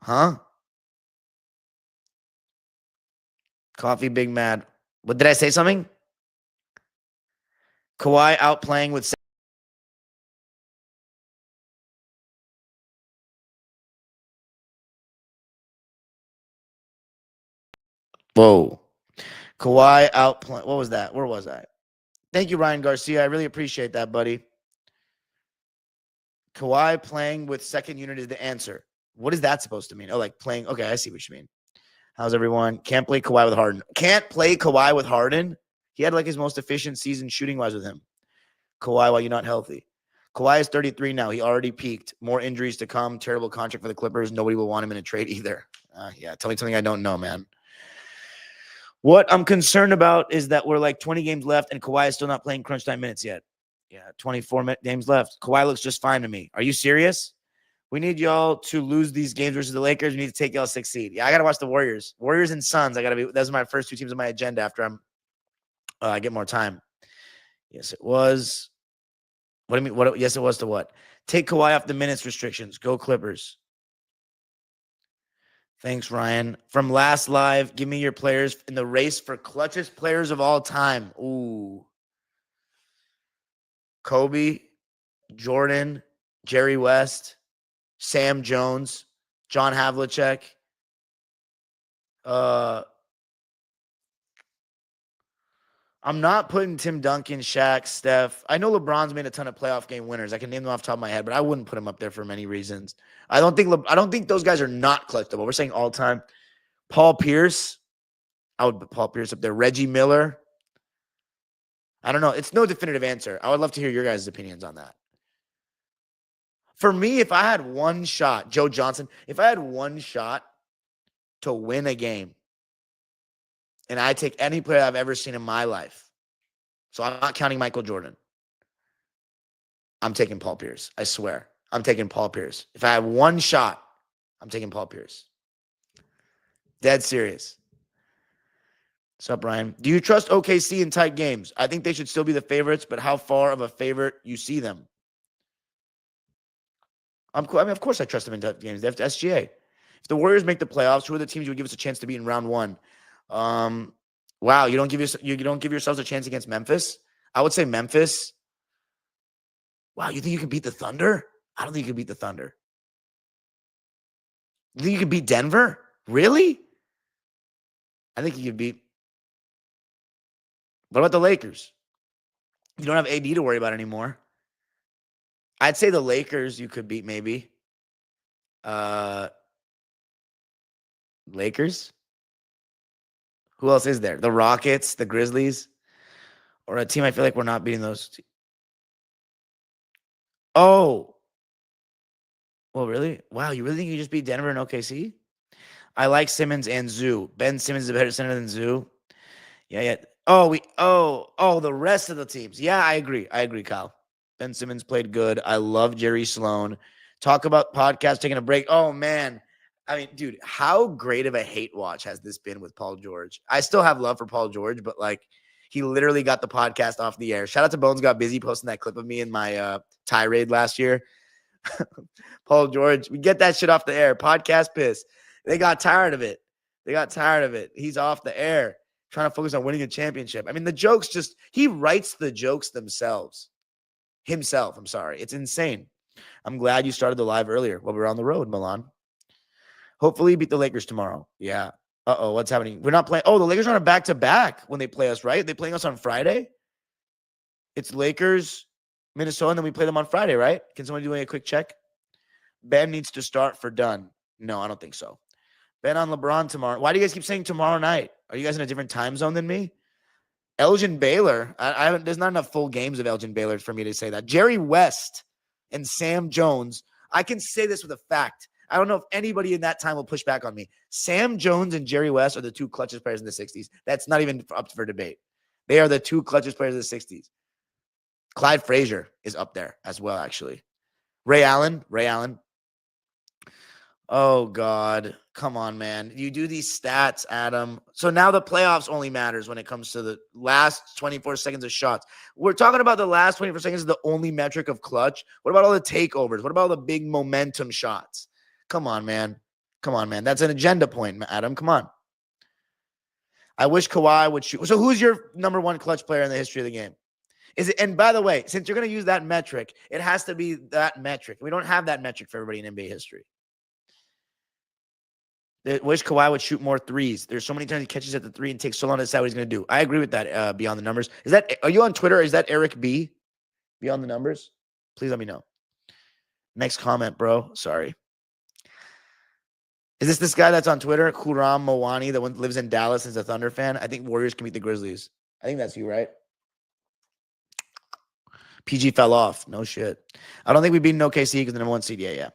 Huh? Coffee Big Mad. What did I say something? Kawhi outplaying with. Whoa. Kawhi outplaying. What was that? Where was I? Thank you, Ryan Garcia. I really appreciate that, buddy. Kawhi playing with second unit is the answer. What is that supposed to mean? Oh, like playing. Okay, I see what you mean. How's everyone? Can't play Kawhi with Harden. Can't play Kawhi with Harden? He had like his most efficient season shooting-wise with him. Kawhi, while you're not healthy. Kawhi is 33 now. He already peaked. More injuries to come. Terrible contract for the Clippers. Nobody will want him in a trade either. Yeah, tell me something I don't know, man. What I'm concerned about is that we're like 20 games left and Kawhi is still not playing crunch time minutes yet. Yeah, 24 games left. Kawhi looks just fine to me. Are you serious? We need y'all to lose these games versus the Lakers. We need to take y'all 6th seed. Yeah, I got to watch the Warriors. Warriors and Suns. Those are my first 2 teams on my agenda after I get more time. Yes, it was. What do you mean? Yes, it was to what? Take Kawhi off the minutes restrictions. Go Clippers. Thanks, Ryan. From last live, give me your players in the race for clutchest players of all time. Ooh. Kobe, Jordan, Jerry West, Sam Jones, John Havlicek. I'm not putting Tim Duncan, Shaq, Steph. I know LeBron's made a ton of playoff game winners. I can name them off the top of my head, but I wouldn't put him up there for many reasons. I don't think those guys are not collectible. We're saying all time. Paul Pierce. I would put Paul Pierce up there. Reggie Miller. I don't know. It's no definitive answer. I would love to hear your guys' opinions on that. For me, if I had one shot, Joe Johnson, if I had one shot to win a game, and I take any player I've ever seen in my life, so I'm not counting Michael Jordan, I'm taking Paul Pierce. I swear. I'm taking Paul Pierce. If I have one shot, I'm taking Paul Pierce. Dead serious. What's up, Brian? Do you trust OKC in tight games? I think they should still be the favorites, but how far of a favorite you see them? I mean, of course I trust them in tight games. They have to SGA. If the Warriors make the playoffs, who are the teams you would give us a chance to beat in round 1? Wow, you don't give yourselves a chance against Memphis? I would say Memphis. Wow, you think you can beat the Thunder? I don't think you can beat the Thunder. You think you can beat Denver? Really? I think you can beat. What about the Lakers? You don't have AD to worry about anymore. I'd say the Lakers you could beat maybe. Lakers? Who else is there? The Rockets, the Grizzlies, or a team I feel like we're not beating those. Oh. Well, really? Wow, you really think you just beat Denver and OKC? I like Simmons and Zoo. Ben Simmons is a better center than Zoo. Yeah. The rest of the teams. Yeah, I agree, Kyle. Ben Simmons played good. I love Jerry Sloan. Talk about podcast taking a break. Oh, man. I mean, dude, how great of a hate watch has this been with Paul George? I still have love for Paul George, but like he literally got the podcast off the air. Shout out to Bones Got Busy posting that clip of me in my tirade last year. Paul George, we get that shit off the air. Podcast piss. They got tired of it. He's off the air trying to focus on winning a championship. I mean, the jokes he writes the jokes himself. I'm sorry. It's insane. I'm glad you started the live earlier while we were on the road, Milan. Hopefully beat the Lakers tomorrow. Yeah. Uh-oh, what's happening? We're not playing. Oh, the Lakers are on a back-to-back when they play us, right? They playing us on Friday? It's Lakers, Minnesota, and then we play them on Friday, right? Can someone do a quick check? Ben needs to start for Dunn. No, I don't think so. Ben on LeBron tomorrow. Why do you guys keep saying tomorrow night? Are you guys in a different time zone than me? Elgin Baylor. There's not enough full games of Elgin Baylor for me to say that. Jerry West and Sam Jones. I can say this with a fact. I don't know if anybody in that time will push back on me. Sam Jones and Jerry West are the 2 clutchest players in the 60s. That's not even up for debate. They are the 2 clutchest players in the 60s. Clyde Frazier is up there as well, actually. Ray Allen. Oh, God. Come on, man. You do these stats, Adam. So now the playoffs only matters when it comes to the last 24 seconds of shots. We're talking about the last 24 seconds is the only metric of clutch. What about all the takeovers? What about all the big momentum shots? Come on, man. That's an agenda point, Adam. Come on. I wish Kawhi would shoot. So who's your number one clutch player in the history of the game? Is it? And by the way, since you're going to use that metric, it has to be that metric. We don't have that metric for everybody in NBA history. I wish Kawhi would shoot more threes. There's so many times he catches at the three and takes so long to decide what he's going to do. I agree with that. Beyond the numbers. Are you on Twitter? Is that Eric B? Beyond the numbers? Please let me know. Next comment, bro. Sorry. Is this guy that's on Twitter? Kuram Mawani, the one that lives in Dallas, is a Thunder fan. I think Warriors can beat the Grizzlies. I think that's you, right? PG fell off. No shit. I don't think we beat OKC because the number one seed. Yeah.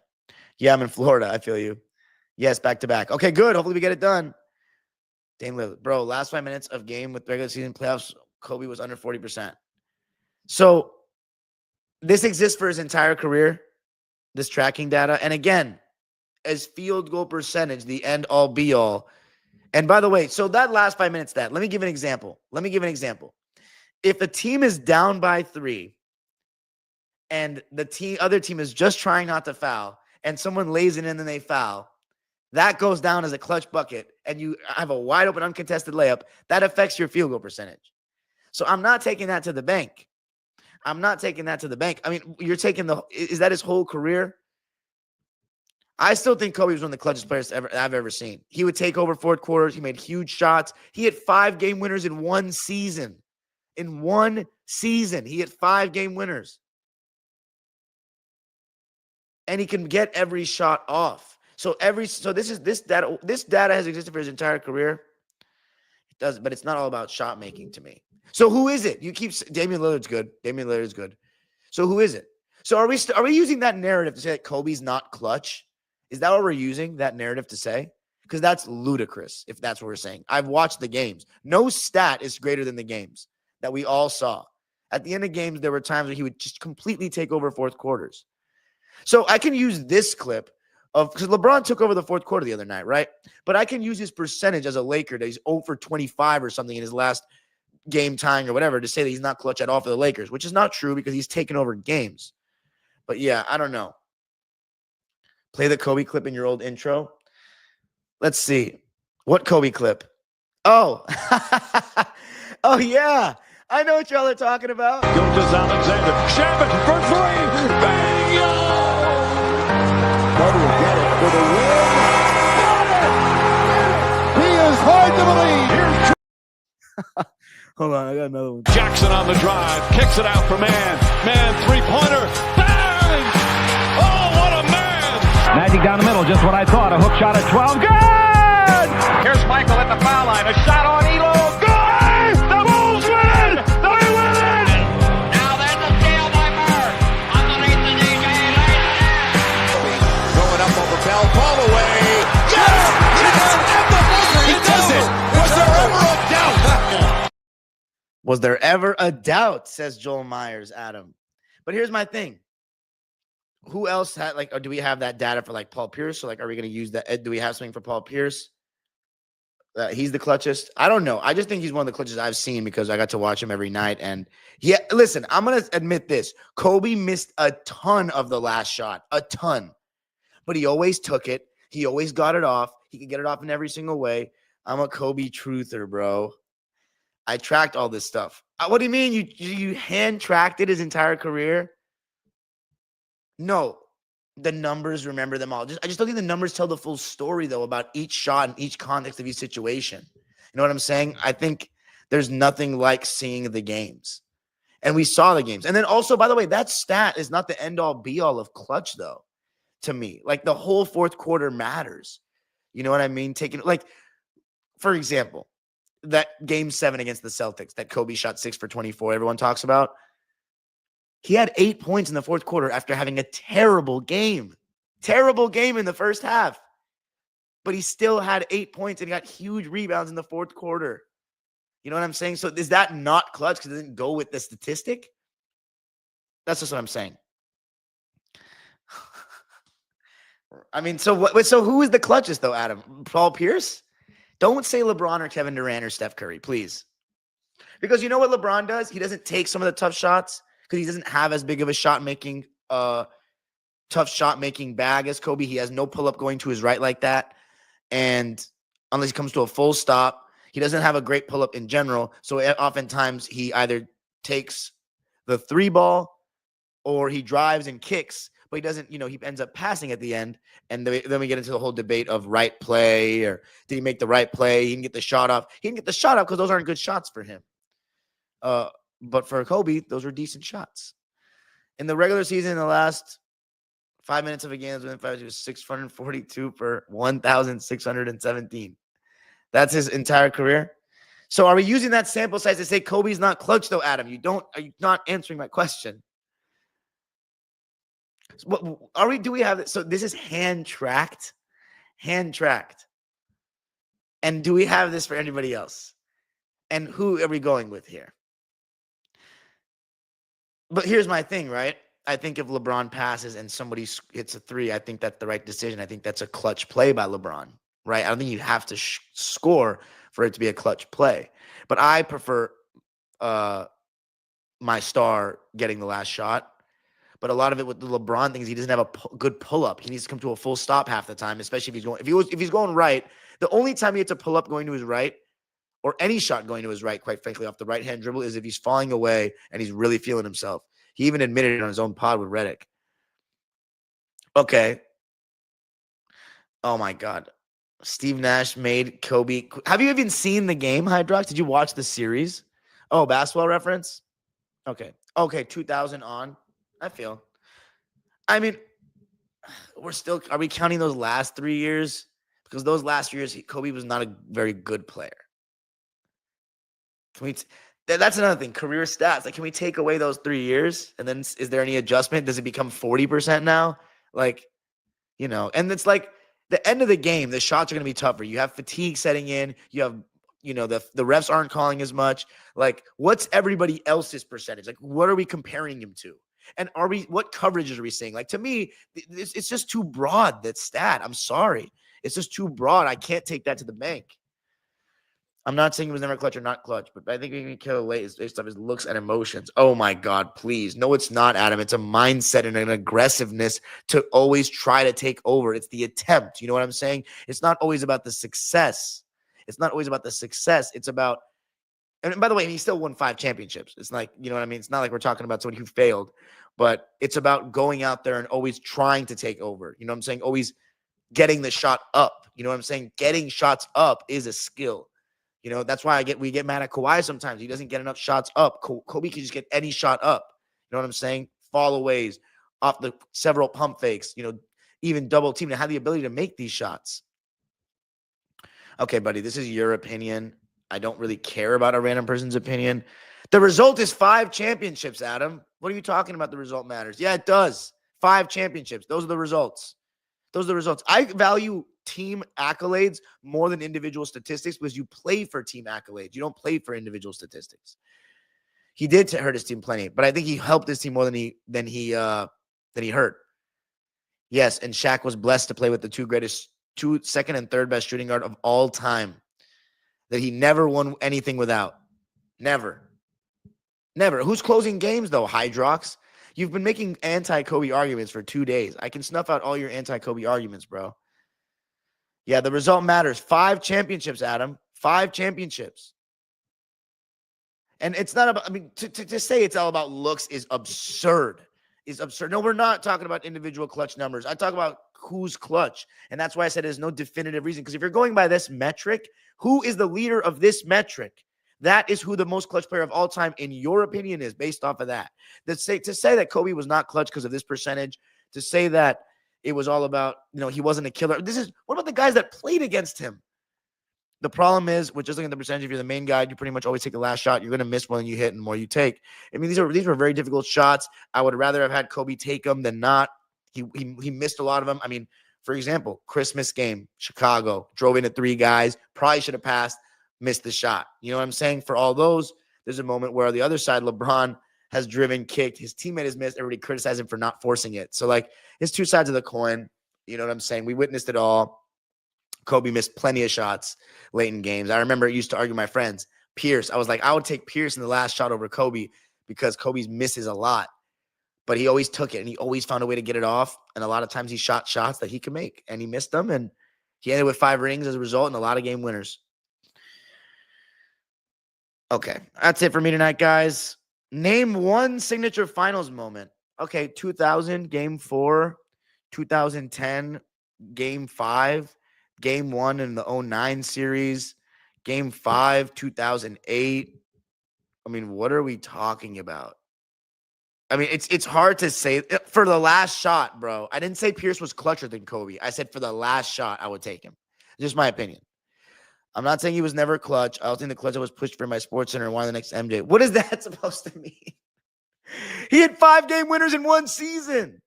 Yeah, I'm in Florida. I feel you. Yes, back to back. Okay, good. Hopefully we get it done. Dame Lillard. Bro, last 5 minutes of game with regular season playoffs, Kobe was under 40%. So this exists for his entire career, this tracking data. And again, as field goal percentage, the end all be all. And by the way, so that last 5 minutes let me give an example. If the team is down by 3 and the other team is just trying not to foul and someone lays it in and they foul, that goes down as a clutch bucket and you have a wide open uncontested layup, that affects your field goal percentage. So I'm not taking that to the bank. I mean, you're taking is that his whole career? I still think Kobe was one of the clutchest players I've ever seen. He would take over fourth quarters. He made huge shots. He had 5 game winners in one season. In one season, he had 5 game winners. And he can get every shot off. So this data has existed for his entire career. It does, but it's not all about shot making to me. So who is it? You keep Damian Lillard's good. Damian Lillard is good. So who is it? So are we using that narrative to say that Kobe's not clutch? Is that what we're using, that narrative to say? Because that's ludicrous if that's what we're saying. I've watched the games. No stat is greater than the games that we all saw. At the end of games, there were times where he would just completely take over fourth quarters. So I can use this clip because LeBron took over the fourth quarter the other night, right? But I can use his percentage as a Laker that he's 0 for 25 or something in his last game tying or whatever to say that he's not clutch at all for the Lakers, which is not true because he's taken over games. But yeah, I don't know. Play the Kobe clip in your old intro. Let's see. What Kobe clip? Oh. Oh, yeah. I know what y'all are talking about. Gildas Alexander. Shabbat for 3. Bingo! Kobe will get it for the win. He is hard to believe. Here's Hold on, I got another one. Jackson on the drive. Kicks it out for man. Man, three-pointer. Bang! Oh, what a man! Magic down the middle, just what I thought. A hook shot at 12. Good! Here's Michael at the foul line. A shot on Elo. Good! The Bulls win! They win it! Now there's a steal by Murr. Underneath the DJ. going up over Bell. Ball away. Yes! Yes! At the buzzer. He does it. Was there ever a doubt? Was there ever a doubt, says Joel Myers, Adam. But here's my thing. Who else had, or do we have that data for, Paul Pierce? So, are we going to use that? Do we have something for Paul Pierce? He's the clutchest? I don't know. I just think he's one of the clutchest I've seen because I got to watch him every night. And, yeah, listen, I'm going to admit this. Kobe missed a ton of the last shot. A ton. But he always took it. He always got it off. He could get it off in every single way. I'm a Kobe truther, bro. I tracked all this stuff. What do you mean? You hand-tracked it his entire career? No. The numbers, remember them all. I just don't think the numbers tell the full story, though, about each shot and each context of each situation. You know what I'm saying? I think there's nothing like seeing the games. And we saw the games. And then also, by the way, that stat is not the end-all, be-all of clutch, though, to me. The whole fourth quarter matters. You know what I mean? For example, that game 7 against the Celtics that Kobe shot 6 for 24, everyone talks about. He had 8 points in the fourth quarter after having a terrible game. Terrible game in the first half. But he still had 8 points and he got huge rebounds in the fourth quarter. You know what I'm saying? So is that not clutch because it doesn't go with the statistic? That's just what I'm saying. I mean, so who is the clutchest, though, Adam? Paul Pierce? Don't say LeBron or Kevin Durant or Steph Curry, please. Because you know what LeBron does? He doesn't take some of the tough shots because he doesn't have as big of a tough shot-making bag as Kobe. He has no pull-up going to his right like that. And unless he comes to a full stop, He doesn't have a great pull-up in general. So oftentimes he either takes the 3 ball or he drives and kicks, but he doesn't, he ends up passing at the end. And then we get into the whole debate of right play, or did he make the right play? He didn't get the shot off. He didn't get the shot off because those aren't good shots for him. But for Kobe, those are decent shots. In the regular season, in the last 5 minutes of a game, within 5, he was 642 per 1,617. That's his entire career. So are we using that sample size to say Kobe's not clutch, though, Adam? Are you not answering my question? Do we have this? So this is hand-tracked. And do we have this for anybody else? And who are we going with here? But here's my thing, right? I think if LeBron passes and somebody hits a 3, I think that's the right decision. I think that's a clutch play by LeBron, right? I don't think you have to score for it to be a clutch play. But I prefer my star getting the last shot. But a lot of it with the LeBron things, he doesn't have a good pull-up. He needs to come to a full stop half the time, especially if he's going right. The only time he hits a pull-up going to his right, or any shot going to his right, quite frankly, off the right-hand dribble, is if he's falling away and he's really feeling himself. He even admitted it on his own pod with Redick. Okay. Oh, my God. Steve Nash made Kobe. Have you even seen the game, Hydrox? Did you watch the series? Oh, basketball reference? Okay, 2000 on. I feel. I mean, are we counting those last 3 years? Because those last years, Kobe was not a very good player. That's another thing. Career stats. Like, can we take away those 3 years? And then is there any adjustment? Does it become 40% now? And it's like the end of the game, the shots are going to be tougher. You have fatigue setting in. You have, the refs aren't calling as much. Like, what's everybody else's percentage? Like, what are we comparing him to? And what coverages are we seeing? Like, to me, it's just too broad, that stat. I'm sorry. It's just too broad. I can't take that to the bank. I'm not saying he was never clutch or not clutch, but I think we can kill late based off his looks and emotions. Oh, my God, please. No, it's not, Adam. It's a mindset and an aggressiveness to always try to take over. It's the attempt. You know what I'm saying? It's not always about the success. It's about, and by the way, he still won 5 championships. It's like, you know what I mean? It's not like we're talking about somebody who failed, but it's about going out there and always trying to take over. You know what I'm saying? Always getting the shot up. You know what I'm saying? Getting shots up is a skill. That's why we get mad at Kawhi sometimes. He doesn't get enough shots up. Kobe can just get any shot up. You know what I'm saying? Fallaways, off the several pump fakes, even double team, to have the ability to make these shots. Okay, buddy, this is your opinion. I don't really care about a random person's opinion. The result is 5 championships, Adam. What are you talking about? The result matters. Yeah, it does. 5 championships. Those are the results. I value team accolades more than individual statistics because you play for team accolades. You don't play for individual statistics. He did hurt his team plenty, but I think he helped his team more than he hurt. Yes, and Shaq was blessed to play with the two second and third best shooting guard of all time that he never won anything without. Never. Who's closing games, though, Hydrox? You've been making anti-Kobe arguments for 2 days. I can snuff out all your anti-Kobe arguments, bro. Yeah, the result matters. 5 championships, Adam. 5 championships. And it's not about, to say it's all about looks is absurd. No, we're not talking about individual clutch numbers. I talk about who's clutch. And that's why I said there's no definitive reason. Because if you're going by this metric, who is the leader of this metric? That is who the most clutch player of all time, in your opinion, is based off of that. To say that Kobe was not clutch because of this percentage, to say that it was all about, he wasn't a killer. What about the guys that played against him? The problem is, with just looking at the percentage, if you're the main guy, you pretty much always take the last shot. You're going to miss more than you hit and more you take. These were very difficult shots. I would rather have had Kobe take them than not. He missed a lot of them. For example, Christmas game, Chicago, drove into 3 guys, probably should have passed, missed the shot. You know what I'm saying? For all those, there's a moment where the other side, LeBron has driven, kicked, his teammate has missed, everybody criticized him for not forcing it. So, it's 2 sides of the coin. You know what I'm saying? We witnessed it all. Kobe missed plenty of shots late in games. I remember I used to argue with my friends. Pierce, I was like, I would take Pierce in the last shot over Kobe because Kobe's misses a lot. But he always took it, and he always found a way to get it off. And a lot of times he shot shots that he could make, and he missed them. And he ended with 5 rings as a result and a lot of game winners. Okay, that's it for me tonight, guys. Name one signature finals moment. Okay, 2000, Game 4, 2010, Game 5, Game 1 in the 09 series, Game 5, 2008. I mean, what are we talking about? I mean, it's hard to say for the last shot, bro. I didn't say Pierce was clutcher than Kobe. I said for the last shot, I would take him. Just my opinion. I'm not saying he was never clutch. I don't think the clutch was pushed for my Sports Center and one of the next MJ. What is that supposed to mean? He had 5 game winners in one season.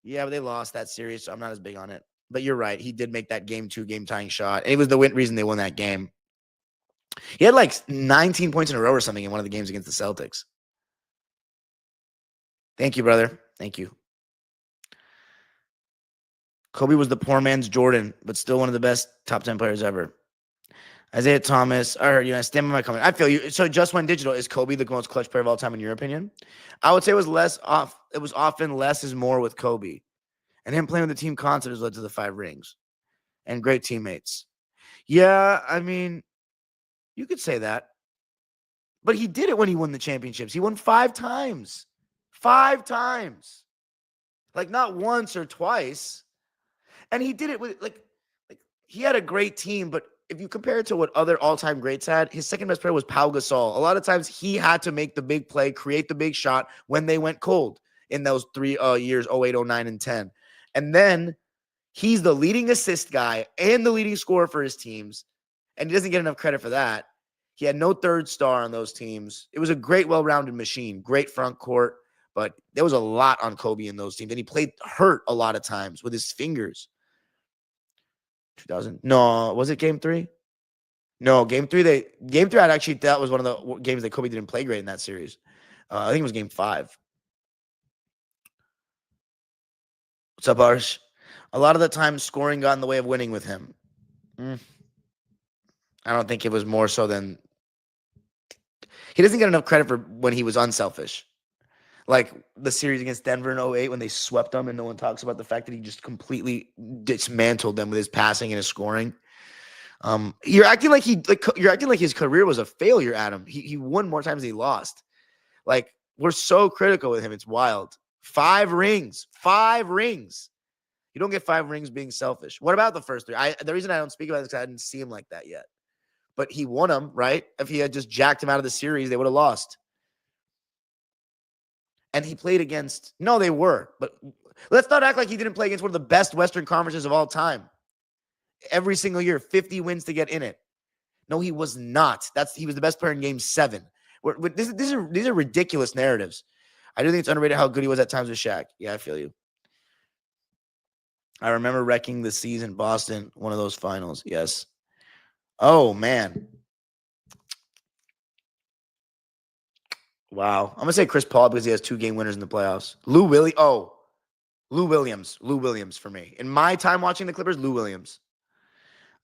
Yeah, but they lost that series, so I'm not as big on it. But you're right. He did make that game 2 game tying shot. And it was the reason they won that game. He had like 19 points in a row or something in one of the games against the Celtics. Thank you, brother. Thank you. Kobe was the poor man's Jordan, but still one of the best top 10 players ever. Isaiah Thomas, I stand by my comment. I feel you. So just went digital. Is Kobe the most clutch player of all time in your opinion? I would say it was often less is more with Kobe. And him playing with the team concept has led to the 5 rings. And great teammates. Yeah, I mean, you could say that. But he did it when he won the championships. He won 5 times. 5 times. Like not once or twice. And he did it with like he had a great team, but if you compare it to what other all-time greats had, his second best player was Pau Gasol. A lot of times he had to make the big play, create the big shot when they went cold in those 3 years, 08, 09, and 10. And then he's the leading assist guy and the leading scorer for his teams, and he doesn't get enough credit for that. He had no third star on those teams. It was a great, well-rounded machine, great front court, but there was a lot on Kobe in those teams, and he played hurt a lot of times with his fingers. 2000. No, was it game 3? No, game 3. That was one of the games that Kobe didn't play great in that series. I think it was game 5. What's up, Arsh? A lot of the time, scoring got in the way of winning with him. I don't think it was more so than he doesn't get enough credit for when he was unselfish. Like the series against Denver in 08 when they swept them and no one talks about the fact that he just completely dismantled them with his passing and his scoring. You're acting like his career was a failure, Adam. He won more times than he lost. Like we're so critical with him. It's wild. 5 rings. 5 rings. You don't get 5 rings being selfish. What about the first 3? The reason I don't speak about this is because I didn't see him like that yet. But he won them, right? If he had just jacked him out of the series, they would have lost. And he played against, no, they were. But let's not act like he didn't play against one of the best Western conferences of all time. Every single year, 50 wins to get in it. No, he was not. He was the best player in game 7. These are ridiculous narratives. I do think it's underrated how good he was at times with Shaq. Yeah, I feel you. I remember wrecking the season, Boston, one of those finals. Yes. Oh, man. Wow. I'm going to say Chris Paul because he has 2 game winners in the playoffs. Lou Williams. Lou Williams for me. In my time watching the Clippers, Lou Williams.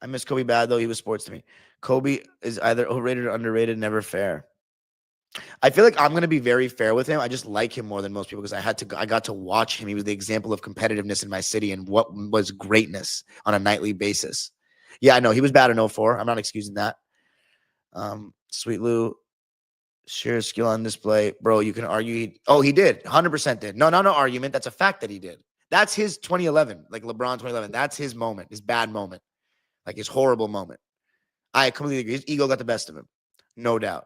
I miss Kobe bad, though. He was sports to me. Kobe is either overrated or underrated, never fair. I feel like I'm going to be very fair with him. I just like him more than most people because I got to watch him. He was the example of competitiveness in my city and what was greatness on a nightly basis. Yeah, I know. He was bad in 04. I'm not excusing that. Sweet Lou. Sheer skill on display. Bro, you can argue. He did. 100% did. No argument. That's a fact that he did. That's his 2011. Like LeBron 2011. That's his moment. His bad moment. Like his horrible moment. I completely agree. His ego got the best of him. No doubt.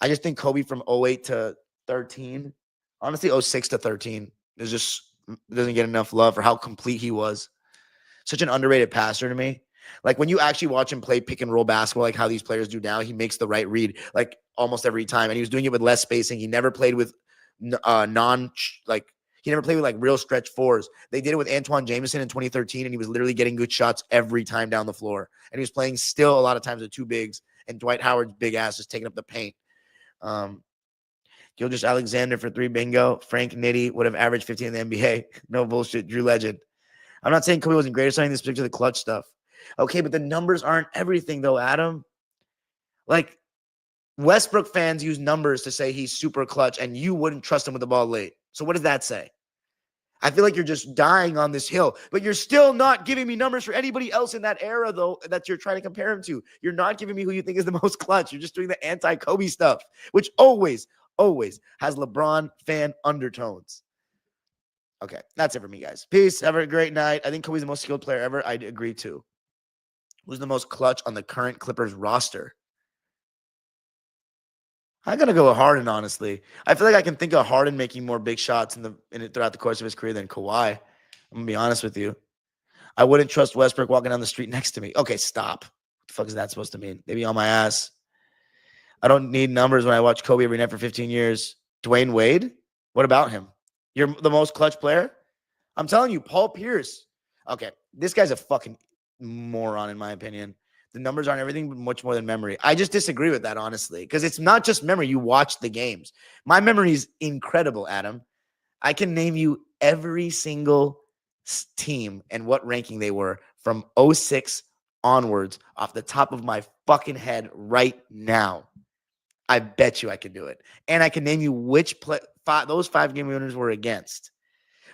I just think Kobe from 08 to 13, honestly 06 to 13, doesn't get enough love for how complete he was. Such an underrated passer to me. Like when you actually watch him play pick and roll basketball, like how these players do now, he makes the right read like almost every time. And he was doing it with less spacing. He never played with he never played with like real stretch 4s. They did it with Antoine Jameson in 2013, and he was literally getting good shots every time down the floor. And he was playing still a lot of times with 2 bigs, and Dwight Howard's big ass just taking up the paint. Gilgeous Alexander for 3 bingo. Frank Nitti would have averaged 15 in the NBA. No bullshit. Drew Legend. I'm not saying Kobe wasn't great or something. This particular clutch stuff. Okay, but the numbers aren't everything though, Adam. Like Westbrook fans use numbers to say he's super clutch and you wouldn't trust him with the ball late. So what does that say? I feel like you're just dying on this hill, but you're still not giving me numbers for anybody else in that era, though, that you're trying to compare him to. You're not giving me who you think is the most clutch. You're just doing the anti-Kobe stuff, which always has LeBron fan undertones. Okay, that's it for me, guys. Peace. Have a great night. I think Kobe's the most skilled player ever. I'd agree, too. Who's the most clutch on the current Clippers roster? I'm going to go with Harden, honestly. I feel like I can think of Harden making more big shots throughout the course of his career than Kawhi. I'm going to be honest with you. I wouldn't trust Westbrook walking down the street next to me. Okay, stop. What the fuck is that supposed to mean? Maybe on my ass. I don't need numbers when I watch Kobe every night for 15 years. Dwayne Wade? What about him? You're the most clutch player? I'm telling you, Paul Pierce. Okay, this guy's a fucking moron, in my opinion. The numbers aren't everything, but much more than memory. I just disagree with that, honestly, because it's not just memory. You watch the games. My memory is incredible, Adam. I can name you every single team and what ranking they were from 06 onwards off the top of my fucking head right now. I bet you I can do it. And I can name you which those 5 game winners were against.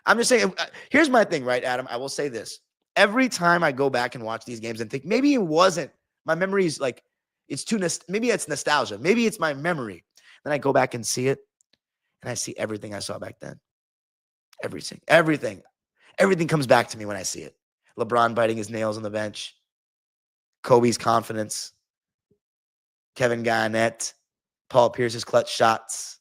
I'm just saying, here's my thing, right, Adam? I will say this. Every time I go back and watch these games and think, maybe it wasn't, my memory is like, maybe it's nostalgia. Maybe it's my memory. Then I go back and see it, and I see everything I saw back then. Everything. Everything comes back to me when I see it. LeBron biting his nails on the bench. Kobe's confidence. Kevin Garnett. Paul Pierce's clutch shots.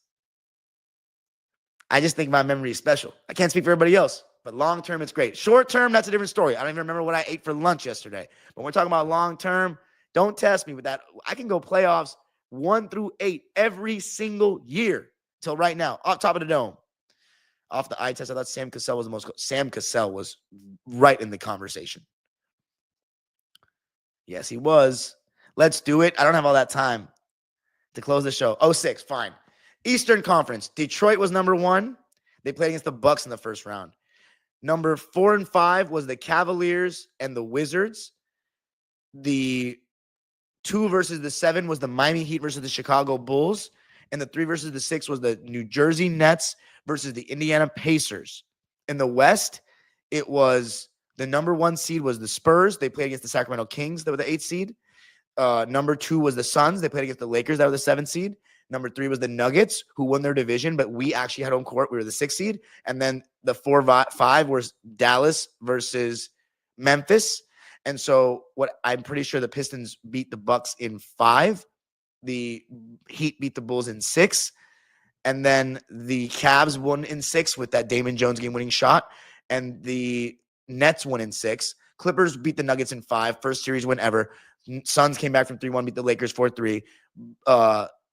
I just think my memory is special. I can't speak for everybody else. But long-term, it's great. Short-term, that's a different story. I don't even remember what I ate for lunch yesterday. But we're talking about long-term. Don't test me with that. I can go playoffs 1 through 8 every single year till right now. Off top of the dome. Off the eye test, I thought Sam Cassell was the most. Sam Cassell was right in the conversation. Yes, he was. Let's do it. I don't have all that time to close the show. 06, fine. Eastern Conference. Detroit was number 1. They played against the Bucks in the first round. Number 4 and 5 was the Cavaliers and the Wizards. The 2 versus the 7 was the Miami Heat versus the Chicago Bulls. And the 3 versus the 6 was the New Jersey Nets versus the Indiana Pacers. In the West, it was the number 1 seed was the Spurs. They played against the Sacramento Kings. They were the 8th seed. Number 2 was the Suns. They played against the Lakers. That were the 7th seed. Number 3 was the Nuggets, who won their division, but we actually had home court. We were the 6th seed. And then the 4-5 was Dallas versus Memphis. And so what I'm pretty sure the Pistons beat the Bucks in 5. The Heat beat the Bulls in 6. And then the Cavs won in 6 with that Damon Jones game-winning shot. And the Nets won in 6. Clippers beat the Nuggets in 5. First series win ever. Suns came back from 3-1, beat the Lakers 4-3.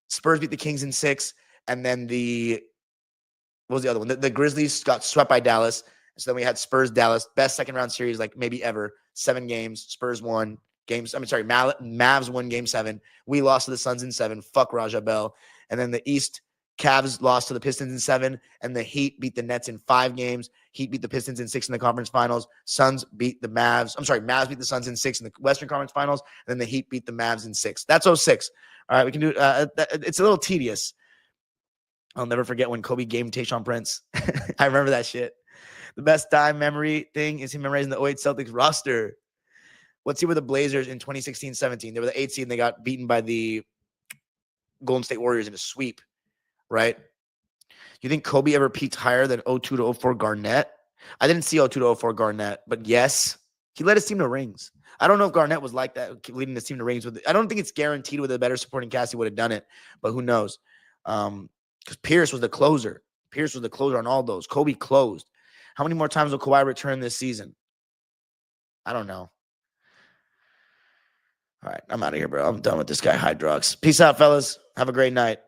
Spurs beat the Kings in 6. And then what was the other one? The Grizzlies got swept by Dallas. So then we had Spurs-Dallas, best second-round series like maybe ever. 7 games. Spurs won games. Mavs won game 7. We lost to the Suns in 7. Fuck Raja Bell. And then the East, Cavs lost to the Pistons in 7. And the Heat beat the Nets in 5 games. Heat beat the Pistons in 6 in the conference finals. Mavs beat the Suns in 6 in the Western Conference finals. And then the Heat beat the Mavs in 6. That's 06. All right, we can do it's a little tedious. I'll never forget when Kobe gave Tayshaun Prince. I remember that shit. The best time memory thing is him memorizing the 08 Celtics roster. Let's see where the Blazers in 2016-17. They were the 8th seed and they got beaten by the Golden State Warriors in a sweep, right? You think Kobe ever peaked higher than 02 to 04 Garnett? I didn't see 02 to 04 Garnett, but yes, he led his team to rings. I don't know if Garnett was like that, leading his team to rings. I don't think it's guaranteed with a better supporting cast he would have done it, but who knows? Because Pierce was the closer. Pierce was the closer on all those. Kobe closed. How many more times will Kawhi return this season? I don't know. All right, I'm out of here, bro. I'm done with this guy, Hydrox. Peace out, fellas. Have a great night.